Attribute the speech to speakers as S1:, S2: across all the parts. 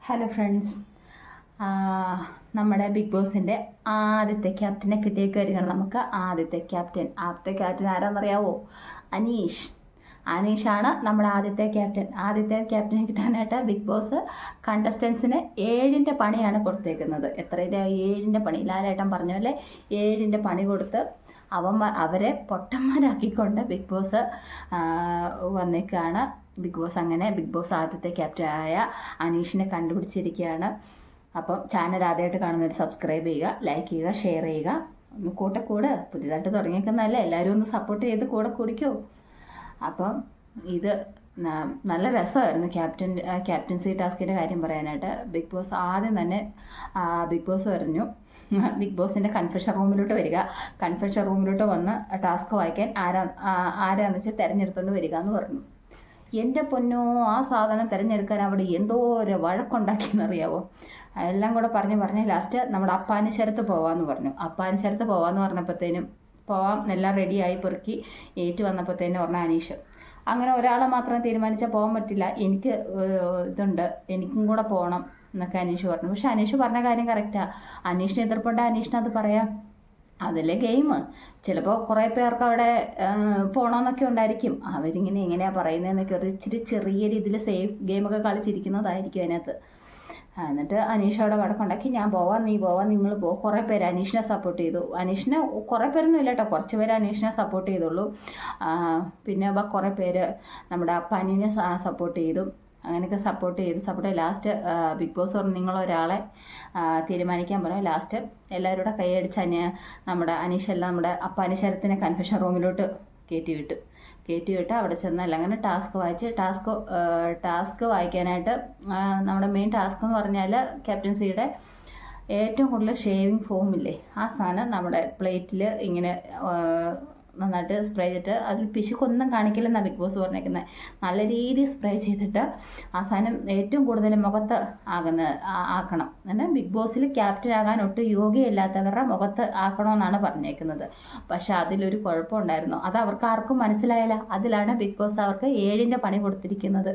S1: Hello friends, നമ്മുടെ big ബോസിൻ്റെ ആദ്യത്തെ ക്യാപ്റ്റനെ കിട്ടിയേക്കായിരിക്കണം നമുക്ക്. ആദ്യത്തെ ക്യാപ്റ്റൻ ആരാന്നറിയാവോ? അനീഷാണ് നമ്മുടെ ആദ്യത്തെ ക്യാപ്റ്റനെ കിട്ടാനായിട്ട് ബിഗ് ബോസ് കണ്ടസ്റ്റൻസിന് 7ൻ്റെ പണിയാണ് കൊടുത്തേക്കുന്നത്. എത്രയുടെ 7ൻ്റെ പണി? ലാലേട്ടൻ പറഞ്ഞ പോലെ 7ൻ്റെ പണി കൊടുത്ത് അവരെ പൊട്ടന്മാരാക്കിക്കൊണ്ട് ബിഗ് ബോസ് വന്നേക്കാണ്. ബിഗ് ബോസ് ആദ്യത്തെ ക്യാപ്റ്റനായ അനീഷിനെ കണ്ടുപിടിച്ചിരിക്കുകയാണ്. അപ്പം ചാനൽ ആദ്യമായിട്ട് കാണുന്നവർ സബ്സ്ക്രൈബ് ചെയ്യുക, ലൈക്ക് ചെയ്യുക, ഷെയർ ചെയ്യുക. ഒന്ന് കൂടെ പുതിയതായിട്ട് തുടങ്ങിയേക്കുന്നതല്ലേ, എല്ലാവരും ഒന്ന് സപ്പോർട്ട് ചെയ്ത് കൂടിക്കൂ. അപ്പം ഇത് നല്ല രസമായിരുന്നു ക്യാപ്റ്റൻസി ടാസ്കിൻ്റെ കാര്യം പറയാനായിട്ട്. ബിഗ് ബോസ് ആദ്യം തന്നെ ബിഗ് ബോസ് പറഞ്ഞു, ബിഗ് ബോസിൻ്റെ കൺഫെഷൻ റൂമിലോട്ട് വരിക, കൺഫെഷൻ റൂമിലോട്ട് വന്ന് ടാസ്ക് വായിക്കാൻ ആരാന്ന് വെച്ചാൽ തിരഞ്ഞെടുത്തുകൊണ്ട് വരിക എന്ന് പറഞ്ഞു. എൻ്റെ പൊന്നോ, ആ സാധനം തിരഞ്ഞെടുക്കാൻ അവിടെ എന്തോ ഒരു വഴക്കുണ്ടാക്കിയെന്നറിയാവോ. എല്ലാം കൂടെ പറഞ്ഞ് ലാസ്റ്റ് നമ്മുടെ അപ്പാനിശരത്ത് പോവാമെന്ന് പറഞ്ഞു. അപ്പാനിശരത്ത് പോവാമെന്ന് പറഞ്ഞപ്പോഴത്തേനും പോവാം എല്ലാം റെഡിയായി പെറുക്കി വന്നപ്പോഴത്തേനും പറഞ്ഞ അനീഷ്. അങ്ങനെ ഒരാളെ മാത്രം തീരുമാനിച്ചാൽ പോകാൻ പറ്റില്ല, എനിക്ക് ഇതുണ്ട്, എനിക്കും കൂടെ പോകണം എന്നൊക്കെ അനീഷ് പറഞ്ഞു. പക്ഷെ അനീഷ് പറഞ്ഞ കാര്യം കറക്റ്റാണ്. അനീഷിന് എതിർപ്പുണ്ട്, അനീഷിനത് പറയാം, അതല്ലേ ഗെയിം. ചിലപ്പോൾ കുറേ പേർക്ക് അവിടെ പോകണമെന്നൊക്കെ ഉണ്ടായിരിക്കും. എങ്ങനെയാണ് പറയുന്നതെന്നൊക്കെ ഇച്ചിരി ചെറിയ രീതിയിൽ സേഫ് ഗെയിമൊക്കെ കളിച്ചിരിക്കുന്നതായിരിക്കും അതിനകത്ത്. എന്നിട്ട് അനീഷ് അവിടെ വടക്കുണ്ടാക്കി, ഞാൻ പോവാം, നീ പോവാം, നിങ്ങൾ പോകും. കുറേ പേര് അനീഷിനെ സപ്പോർട്ട് ചെയ്തു. അനീഷിനെ കുറേ പേരൊന്നും ഇല്ല കേട്ടോ, കുറച്ച് പേര് അനീഷിനെ സപ്പോർട്ട് ചെയ്തുള്ളൂ. പിന്നെ കുറേ പേര് നമ്മുടെ അപ്പാനിനെ സപ്പോർട്ട് ചെയ്തു. അങ്ങനെയൊക്കെ സപ്പോർട്ട് ചെയ്ത് ലാസ്റ്റ് ബിഗ് ബോസ് പറഞ്ഞു നിങ്ങളൊരാളെ തീരുമാനിക്കാൻ പറഞ്ഞു. ലാസ്റ്റ് എല്ലാവരും കൂടെ കൈയടിച്ച് നമ്മുടെ അനീഷെല്ലാം നമ്മുടെ അപ്പാനിശരത്തിനെ കൺഫെഷൻ റൂമിലോട്ട് കയറ്റി വിട്ട് അവിടെ ചെന്നല്ല അങ്ങനെ ടാസ്ക് വായിക്കാനായിട്ട് നമ്മുടെ മെയിൻ ടാസ്ക് എന്ന് പറഞ്ഞാൽ ക്യാപ്റ്റൻസിയുടെ ഏറ്റവും കൂടുതൽ ഷേവിങ് ഫോമില്ലേ, ആ സാധനം നമ്മുടെ പ്ലേറ്റിൽ ഇങ്ങനെ നന്നായിട്ട് സ്പ്രേ ചെയ്തിട്ട് അതിൽ പിശുക്കൊന്നും കാണിക്കില്ലെന്നാണ് ബിഗ് ബോസ് പറഞ്ഞേക്കുന്നത്. നല്ല രീതിയിൽ സ്പ്രേ ചെയ്തിട്ട് ആ സാധനം ഏറ്റവും കൂടുതൽ മുഖത്ത് ആക്കണം. അങ്ങനെ ബിഗ് ബോസിൽ ക്യാപ്റ്റൻ ആകാൻ ഒട്ടും യോഗ്യമില്ലാത്തവരുടെ മുഖത്ത് ആക്കണമെന്നാണ് പറഞ്ഞേക്കുന്നത്. പക്ഷെ അതിലൊരു കുഴപ്പമുണ്ടായിരുന്നു, അത് അവർക്ക് ആർക്കും മനസ്സിലായില്ല. അതിലാണ് ബിഗ് ബോസ് അവർക്ക് 7ൻ്റെ പണി കൊടുത്തിരിക്കുന്നത്.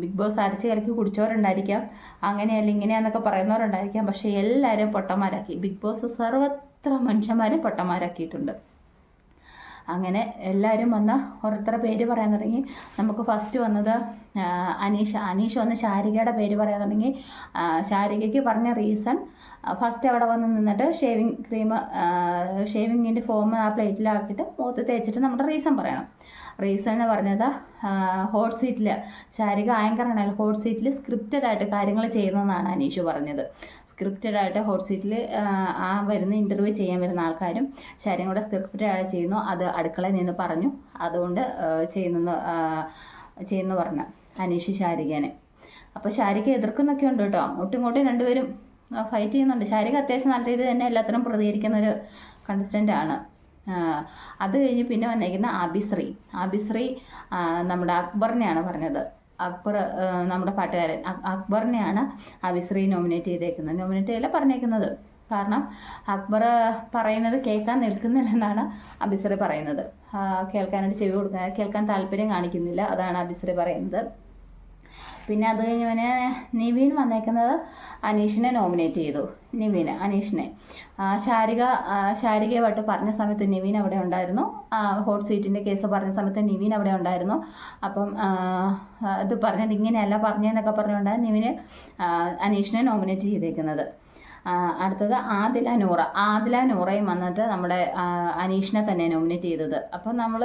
S1: ബിഗ് ബോസ് അരച്ച് കലക്കി കുടിച്ചവരുണ്ടായിരിക്കാം, അങ്ങനെയല്ല ഇങ്ങനെയാന്നൊക്കെ പറയുന്നവരുണ്ടായിരിക്കാം. പക്ഷെ എല്ലാവരും പൊട്ടന്മാരാക്കി. ബിഗ് ബോസ് സർവത്ര മനുഷ്യന്മാരും പൊട്ടന്മാരാക്കിയിട്ടുണ്ട്. അങ്ങനെ എല്ലാവരും വന്ന് ഓരോരുത്തരുടെ പേര് പറയാൻ തുടങ്ങി. നമുക്ക് ഫസ്റ്റ് വന്നത് അനീഷ് വന്ന് ശാരികയുടെ പേര് പറയാൻ തുടങ്ങി. ശാരികയ്ക്ക് പറഞ്ഞ റീസൺ, ഫസ്റ്റ് അവിടെ വന്ന് നിന്നിട്ട് ഷേവിങ്ങിൻ്റെ ഫോം ആ പ്ലേറ്റിലാക്കിയിട്ട് മുഖത്ത് തേച്ചിട്ട് നമ്മുടെ റീസൺ പറയണം. റീസൺ എന്ന് പറഞ്ഞത് ഹോട്ട് സീറ്റിൽ ശാരിക ആങ്കറാണല്ലോ, ഹോട്ട് സീറ്റിൽ സ്ക്രിപ്റ്റഡായിട്ട് കാര്യങ്ങൾ ചെയ്യുന്നതെന്നാണ് അനീഷ് പറഞ്ഞത്. സ്ക്രിപ്റ്റഡായിട്ട് ഹോട്ട് സീറ്റിൽ വരുന്ന ഇൻ്റർവ്യൂ ചെയ്യാൻ വരുന്ന ആൾക്കാരും ശരിയും കൂടെ സ്ക്രിപ്റ്റഡായിട്ട് ചെയ്യുന്നു, അത് അടുക്കളയിൽ നിന്ന് പറഞ്ഞു, അതുകൊണ്ട് ചെയ്യുന്നു പറഞ്ഞ അനീഷ് ശാരികനെ. അപ്പോൾ ശാരിക എതിർക്കുന്നൊക്കെ ഉണ്ട് കേട്ടോ, അങ്ങോട്ടും ഇങ്ങോട്ടും രണ്ടുപേരും ഫൈറ്റ് ചെയ്യുന്നുണ്ട്. ശാരിക അത്യാവശ്യം നല്ല രീതിയിൽ തന്നെ എല്ലാത്തിനും പ്രതികരിക്കുന്ന ഒരു കണ്ടസ്റ്റൻ്റാണ്. അത് കഴിഞ്ഞ് പിന്നെ വന്നേക്കുന്ന ആബിശ്രീ നമ്മുടെ അക്ബറിനെയാണ് പറഞ്ഞത്. അക്ബർ നമ്മുടെ പാട്ടുകാരൻ അക്ബറിനെയാണ് ആബിശ്രീ നോമിനേറ്റ് ചെയ്തല്ല പറഞ്ഞേക്കുന്നത്. കാരണം അക്ബർ പറയുന്നത് കേൾക്കാൻ നിൽക്കുന്നില്ലെന്നാണ് ആബിശ്രീ പറയുന്നത്. കേൾക്കാൻ താല്പര്യം കാണിക്കുന്നില്ല, അതാണ് ആബിശ്രീ പറയുന്നത്. പിന്നെ അത് കഴിഞ്ഞ് നിവീൻ വന്നേക്കുന്നത് അനീഷിനെ നോമിനേറ്റ് ചെയ്തു. അനീഷിനെ ശാരികയുമായിട്ട് പറഞ്ഞ സമയത്ത് നിവീൻ അവിടെ ഉണ്ടായിരുന്നു. ഹോട്ട് സീറ്റിൻ്റെ കേസ് പറഞ്ഞ സമയത്ത് നിവീൻ അവിടെ ഉണ്ടായിരുന്നു. അപ്പം ഇത് പറഞ്ഞത് ഇങ്ങനെയല്ല പറഞ്ഞതെന്നൊക്കെ പറഞ്ഞുകൊണ്ടാണ് നിവിന് അനീഷിനെ നോമിനേറ്റ് ചെയ്തേക്കുന്നത്. അടുത്തത് ആദില നൂറയും വന്നിട്ട് നമ്മുടെ അനീഷിനെ തന്നെ നോമിനേറ്റ് ചെയ്തത്. അപ്പം നമ്മൾ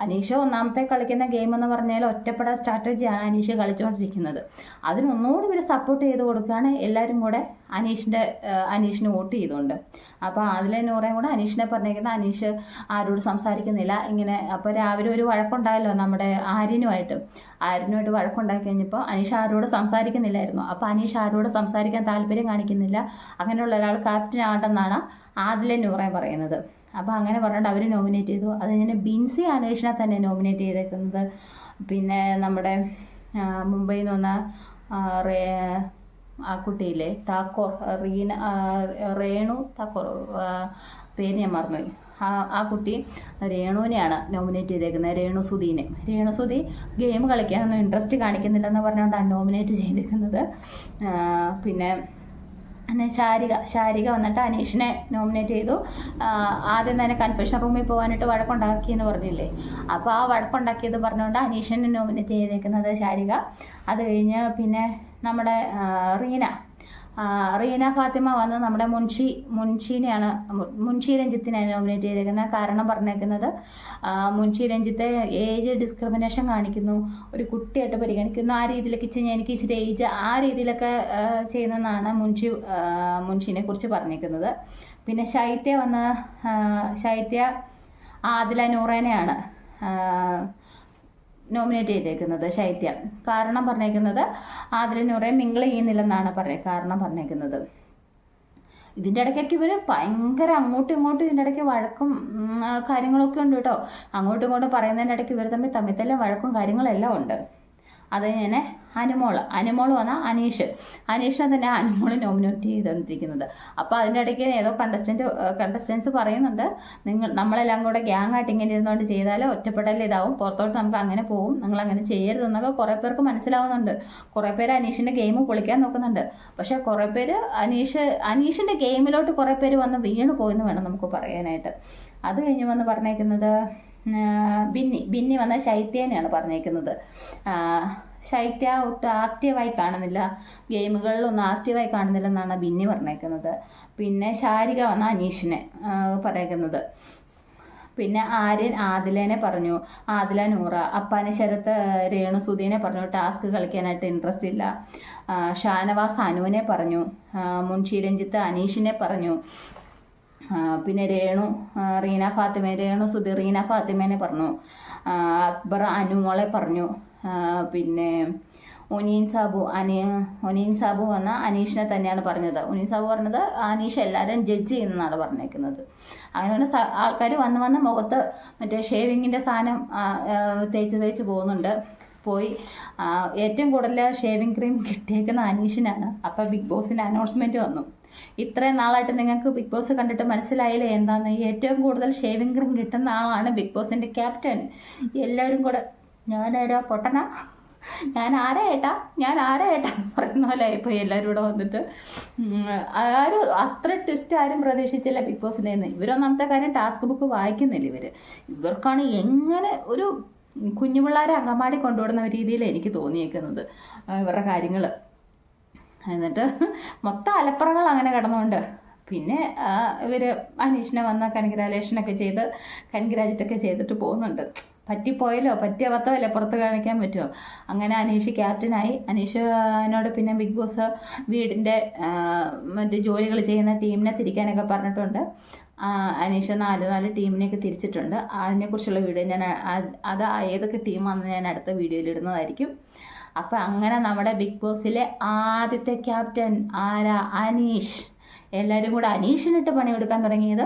S1: അനീഷ് ഒന്നാമത്തെ കളിക്കുന്ന ഗെയിം എന്ന് പറഞ്ഞാൽ ഒറ്റപ്പെടൽ സ്ട്രാറ്റജിയാണ് അനീഷ് കളിച്ചുകൊണ്ടിരിക്കുന്നത്. അതിനൊന്നുകൂടി ഇവർ സപ്പോർട്ട് ചെയ്ത് കൊടുക്കുകയാണ് എല്ലാവരും കൂടെ അനീഷിന് വോട്ട് ചെയ്തുകൊണ്ട്. അപ്പോൾ ആദില നൂറയും കൂടെ അനീഷിനെ പറഞ്ഞേക്കുന്നത് അനീഷ് ആരോട് സംസാരിക്കുന്നില്ല ഇങ്ങനെ. അപ്പോൾ രാവിലെ ഒരു വഴക്കുണ്ടായല്ലോ നമ്മുടെ ആര്യനുമായിട്ട് വഴക്കുണ്ടാക്കി കഴിഞ്ഞപ്പോൾ അനീഷ് ആരോട് സംസാരിക്കുന്നില്ലായിരുന്നു. അപ്പോൾ അനീഷ് ആരോട് സംസാരിക്കാൻ താല്പര്യം കാണിക്കുന്നില്ല, അങ്ങനെയുള്ള ഒരാൾ ക്യാപ്റ്റൻ ആകട്ടെന്നാണ് ആദില നൂറയും പറയുന്നത്. അപ്പോൾ അങ്ങനെ പറഞ്ഞിട്ട് അവർ നോമിനേറ്റ് ചെയ്തു. അതിങ്ങനെ ബിൻസി അനീഷിനെ തന്നെ നോമിനേറ്റ് ചെയ്തേക്കുന്നത്. പിന്നെ നമ്മുടെ മുംബൈയിൽ നിന്ന് വന്ന ആ കുട്ടിയില്ലേ താക്കോർ, റേണു താക്കോർ, പേര് ഞാൻ മറന്നുപോയി. ആ കുട്ടി രേണുവിനെയാണ് നോമിനേറ്റ് ചെയ്തേക്കുന്നത്, രേണുസുതി ഗെയിം കളിക്കാനൊന്നും ഇൻട്രസ്റ്റ് കാണിക്കുന്നില്ലെന്ന് പറഞ്ഞുകൊണ്ടാണ് നോമിനേറ്റ് ചെയ്തേക്കുന്നത്. പിന്നെ ശാരിക വന്നിട്ട് അനീഷിനെ നോമിനേറ്റ് ചെയ്തു. ആദ്യം തന്നെ കൺഫെഷൻ റൂമിൽ പോകാനായിട്ട് വഴക്കുണ്ടാക്കിയെന്ന് പറഞ്ഞില്ലേ, അപ്പോൾ ആ വഴക്കുണ്ടാക്കിയത് പറഞ്ഞുകൊണ്ട് അനീഷിനെ നോമിനേറ്റ് ചെയ്തേക്കുന്നത് ശാരിക. അത് കഴിഞ്ഞ് പിന്നെ നമ്മുടെ റീന ഫാത്തിമ വന്ന് നമ്മുടെ മുൻഷി രഞ്ജിത്തിനെയാണ് നോമിനേറ്റ് ചെയ്തേക്കുന്നത്. കാരണം പറഞ്ഞേക്കുന്നത് മുൻഷി രഞ്ജിത്തെ ഏജ് ഡിസ്ക്രിമിനേഷൻ കാണിക്കുന്നു, ഒരു കുട്ടിയായിട്ട് പരിഗണിക്കുന്നു, ആ രീതിയിലൊക്കെ എനിക്ക് ഇച്ചിരി ഏജ് ആ രീതിയിലൊക്കെ ചെയ്യുന്നതെന്നാണ് മുൻഷിനെ കുറിച്ച് പറഞ്ഞേക്കുന്നത്. പിന്നെ ശൈത്യ ആദില നൂറേനെയാണ് നോമിനേറ്റ് ചെയ്തേക്കുന്നത് ശൈത്യ. കാരണം പറഞ്ഞേക്കുന്നത് ആദില നൂറെ മിങ്കിൾ ചെയ്യുന്നില്ലെന്നാണ് കാരണം പറഞ്ഞേക്കുന്നത്. ഇതിൻ്റെ ഇടയ്ക്കൊക്കെ ഇവർ ഭയങ്കര അങ്ങോട്ടും ഇങ്ങോട്ടും ഇതിൻ്റെ ഇടയ്ക്ക് വഴക്കും കാര്യങ്ങളൊക്കെ ഉണ്ട് കേട്ടോ. അങ്ങോട്ടും ഇങ്ങോട്ടും പറയുന്നതിൻ്റെ ഇടയ്ക്ക് ഇവർ തമ്മിൽ വഴക്കും കാര്യങ്ങളെല്ലാം ഉണ്ട്. അത് ഞാൻ അനുമോൾ വന്ന അനീഷിനെ തന്നെ അനുമോൾ നോമിനേറ്റ് ചെയ്തുകൊണ്ടിരിക്കുന്നത്. അപ്പോൾ അതിൻ്റെ ഇടയ്ക്ക് ഏതോ കണ്ടസ്റ്റൻസ് പറയുന്നുണ്ട്, നമ്മളെല്ലാം കൂടെ ഗ്യാങ് ആയിട്ട് ഇങ്ങനെ ഇരുന്നുകൊണ്ട് ചെയ്താൽ ഒറ്റപ്പെടൽ ഇതാവും, പുറത്തോട്ട് നമുക്ക് അങ്ങനെ പോവും, നിങ്ങൾ അങ്ങനെ ചെയ്യരുതെന്നൊക്കെ കുറേ പേർക്ക് മനസ്സിലാവുന്നുണ്ട്. കുറേ പേര് അനീഷിൻ്റെ ഗെയിം പൊളിക്കാൻ നോക്കുന്നുണ്ട്. പക്ഷേ കുറേ പേര് അനീഷിൻ്റെ ഗെയിമിലോട്ട് കുറേ പേര് വന്ന് വീണ് പോയെന്ന് വേണം നമുക്ക് പറയാനായിട്ട്. അത് കഴിഞ്ഞ് വന്ന് പറഞ്ഞേക്കുന്നത് ബിന്നി വന്ന ശൈത്യേനെയാണ് പറഞ്ഞേക്കുന്നത്. ശൈത്യ ഒട്ടും ആക്റ്റീവായി കാണുന്നില്ല, ഗെയിമുകളിലൊന്നും ആക്റ്റീവായി കാണുന്നില്ലെന്നാണ് ബിന്നി പറഞ്ഞേക്കുന്നത്. പിന്നെ ശാരിക വന്ന അനീഷിനെ പറഞ്ഞേക്കുന്നത്. പിന്നെ ആര്യൻ ആദിലേനെ പറഞ്ഞു, ആദില നൂറ. അപ്പാനെ ശരത്ത് രേണുസുധീനെ പറഞ്ഞു ടാസ്ക് കളിക്കാനായിട്ട് ഇൻട്രസ്റ്റ് ഇല്ല. ഷാനവാസ് അനുവിനെ പറഞ്ഞു. മുൻഷി രഞ്ജിത്ത് അനീഷിനെ പറഞ്ഞു. പിന്നെ രേണുസുധി റീന ഫാത്തിമേനെ പറഞ്ഞു. അക്ബർ അനുമോളെ പറഞ്ഞു. പിന്നെ ഒനീൻ സാബു വന്ന അനീഷിനെ തന്നെയാണ് പറഞ്ഞത്. ഒനീൻ സാബു പറഞ്ഞത് അനീഷ് എല്ലാവരും ജഡ്ജ് ചെയ്യുന്നതാണ് പറഞ്ഞേക്കുന്നത്. അങ്ങനെ ആൾക്കാർ വന്ന് മുഖത്ത് മറ്റേ ഷേവിങ്ങിൻ്റെ സാധനം തേച്ച് പോകുന്നുണ്ട്. ഏറ്റവും കൂടുതൽ ഷേവിങ് ക്രീം കിട്ടിയേക്കുന്ന അനീഷിനാണ്. അപ്പോൾ ബിഗ് ബോസിൻ്റെ അനൗൺസ്മെൻറ്റ് വന്നു. ഇത്രയും നാളായിട്ട് നിങ്ങൾക്ക് ബിഗ് ബോസ് കണ്ടിട്ട് മനസ്സിലായില്ലേ എന്താന്ന്? ഏറ്റവും കൂടുതൽ ഷേവിങ് ക്രീം കിട്ടുന്ന ആളാണ് ബിഗ് ബോസിൻ്റെ ക്യാപ്റ്റൻ. എല്ലാവരും കൂടെ ഞാനാരാ പൊട്ടനാ, ഞാൻ ആരാ ഏട്ടാ പറയുന്ന പോലെ ആയിപ്പോയി എല്ലാവരും കൂടെ വന്നിട്ട്. അത്ര ട്വിസ്റ്റ് ആരും പ്രതീക്ഷിച്ചില്ല ബിഗ് ബോസിൻ്റെ നിന്ന്. ഇവരൊന്നാമത്തെ കാര്യം ടാസ്ക് ബുക്ക് വായിക്കുന്നില്ല. ഇവർക്കാണ് എങ്ങനെ ഒരു കുഞ്ഞുപിള്ളേരെ അങ്കമാടി കൊണ്ടുവിടുന്ന രീതിയിൽ എനിക്ക് തോന്നിയേക്കുന്നത് ഇവരുടെ കാര്യങ്ങൾ. എന്നിട്ട് മൊത്തം അലപ്പറകൾ അങ്ങനെ കിടന്നുകൊണ്ട് പിന്നെ ഇവർ അനീഷിനെ വന്ന കൺഗ്രാജുലേഷനൊക്കെ ചെയ്തിട്ട് പോകുന്നുണ്ട്. പറ്റിപ്പോയല്ലോ, പറ്റിയ അബദ്ധമല്ലേ പുറത്ത് കാണിക്കാൻ പറ്റുമോ? അങ്ങനെ അനീഷ് ക്യാപ്റ്റനായി. അനീഷിനോട് പിന്നെ ബിഗ് ബോസ് വീടിൻ്റെ മറ്റ് ജോലികൾ ചെയ്യുന്ന ടീമിനെ തിരിക്കാനൊക്കെ പറഞ്ഞിട്ടുണ്ട്. അനീഷ് 4 ടീമിനെയൊക്കെ തിരിച്ചിട്ടുണ്ട്. അതിനെക്കുറിച്ചുള്ള വീഡിയോ അത് ഏതൊക്കെ ടീമാണെന്ന് ഞാൻ അടുത്ത വീഡിയോയിൽ ഇടുന്നതായിരിക്കും. അപ്പം അങ്ങനെ നമ്മുടെ ബിഗ് ബോസിലെ ആദ്യത്തെ ക്യാപ്റ്റൻ ആരാ? അനീഷ്. എല്ലാവരും കൂടെ അനീഷിനിട്ട് പണിയെടുക്കാൻ തുടങ്ങിയത്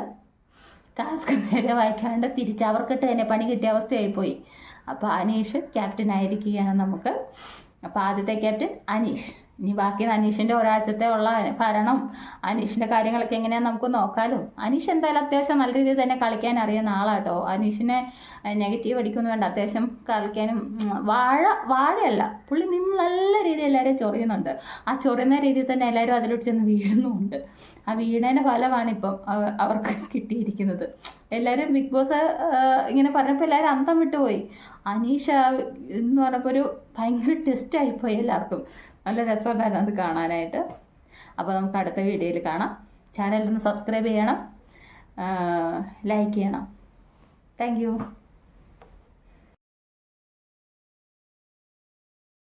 S1: ടാസ്ക് നേരെ വായിക്കാണ്ട് അവർക്കിട്ട് തന്നെ പണി കിട്ടിയ അവസ്ഥയായിപ്പോയി. അപ്പോൾ അനീഷ് ക്യാപ്റ്റൻ ആയിരിക്കുകയാണ് നമുക്ക്. അപ്പോൾ ആദ്യത്തെ ക്യാപ്റ്റൻ അനീഷ്. ഇനി ബാക്കി അനീഷിൻ്റെ ഒരാഴ്ചത്തെ ഉള്ള ഭരണം, അനീഷിൻ്റെ കാര്യങ്ങളൊക്കെ എങ്ങനെയാണെന്ന് നമുക്ക് നോക്കാമല്ലോ. അനീഷ് എന്തായാലും അത്യാവശ്യം നല്ല രീതിയിൽ തന്നെ കളിക്കാൻ അറിയുന്ന ആളാട്ടോ. അനീഷിനെ നെഗറ്റീവ് അടിക്കൊന്നും വേണ്ട, അത്യാവശ്യം കളിക്കാനും. വാഴയല്ല പുള്ളി നിന്ന് നല്ല രീതിയിൽ എല്ലാവരെയും ചൊറിയുന്നുണ്ട്. ആ ചൊറിയുന്ന രീതിയിൽ തന്നെ എല്ലാവരും അതിലോട്ട് ചെന്ന് വീഴുന്നുമുണ്ട്. ആ വീണേൻ്റെ ഫലമാണ് ഇപ്പം അവർക്ക് കിട്ടിയിരിക്കുന്നത്. എല്ലാവരും ബിഗ് ബോസ് ഇങ്ങനെ പറഞ്ഞപ്പോൾ എല്ലാവരും അന്തം വിട്ടുപോയി. അനീഷ എന്ന് പറഞ്ഞപ്പോൾ ഒരു ഭയങ്കര ട്വിസ്റ്റായിപ്പോയി എല്ലാവർക്കും. നല്ല രസമുണ്ടായിരുന്നു അത് കാണാനായിട്ട്. അപ്പോൾ നമുക്ക് അടുത്ത വീഡിയോയിൽ കാണാം. ചാനലൊന്ന് സബ്സ്ക്രൈബ് ചെയ്യണം, ലൈക്ക് ചെയ്യണം. Thank you.